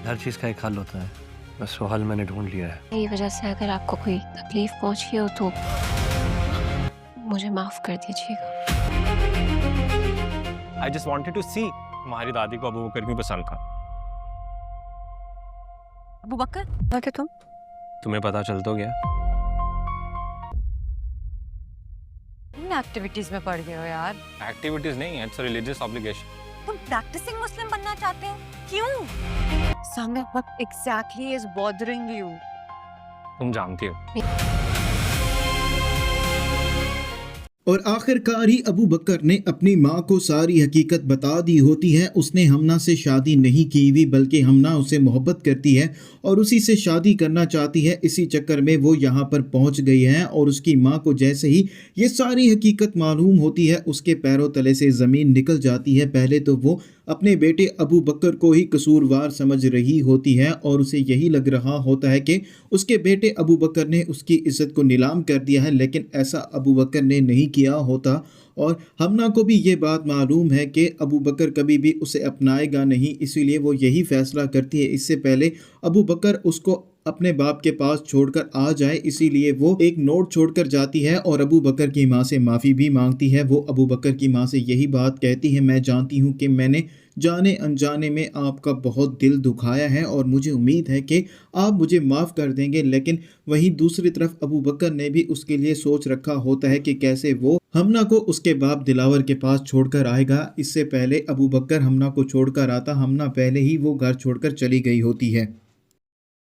हर चीज़ का एक हल होता है, बस वो हल मैंने ढूंढ लिया है। मेरी वजह से अगर आपको कोई तकलीफ पहुंची हो तो मुझे माफ कर दीजिएगा। आई जस्ट वॉन्टेड टू सी। तुम्हारी दादी को अबू बकर भी पसंद था। अबू बकर थे तुम? तुम्हें पता चल तो गया। इन एक्टिविटीज में पड़ गए हो यार। एक्टिविटीज नहीं, इट्स अ रिलीजियस ऑब्लिगेशन। तुम प्रैक्टिसिंग मुस्लिम बनना चाहते हो? क्यों? सामने what exactly is bothering you? तुम जानती हो। और आखिरकार ही अबू बकर ने अपनी माँ को सारी हकीकत बता दी होती है। उसने हमना से शादी नहीं की हुई, बल्कि हमना उसे मोहब्बत करती है और उसी से शादी करना चाहती है। इसी चक्कर में वो यहाँ पर पहुँच गई है और उसकी माँ को जैसे ही ये सारी हकीकत मालूम होती है, उसके पैरों तले से ज़मीन निकल जाती है। पहले तो वो अपने बेटे अबू बकर को ही कसूरवार समझ रही होती है और उसे यही लग रहा होता है कि उसके बेटे अबू बकर ने उसकी इज़्ज़त को नीलाम कर दिया है, लेकिन ऐसा अबू बकर ने नहीं किया होता। और हमना को भी ये बात मालूम है कि अबू बकर कभी भी उसे अपनाएगा नहीं, इसीलिए वो यही फ़ैसला करती है इससे पहले अबू बकर उसको अपने बाप के पास छोड़कर आ जाए। इसीलिए वो एक नोट छोड़कर जाती है और अबू बकर की माँ से माफ़ी भी मांगती है। वो अबू बकर की माँ से यही बात कहती है, मैं जानती हूँ कि मैंने जाने अनजाने में आपका बहुत दिल दुखाया है और मुझे उम्मीद है कि आप मुझे माफ़ कर देंगे। लेकिन वहीं दूसरी तरफ अबू बकर ने भी उसके लिए सोच रखा होता है कि कैसे वो हमना को उसके बाप दिलावर के पास छोड़कर आएगा। इससे पहले अबू बकर हमना को छोड़कर आता, हमना पहले ही वो घर छोड़कर चली गई होती है।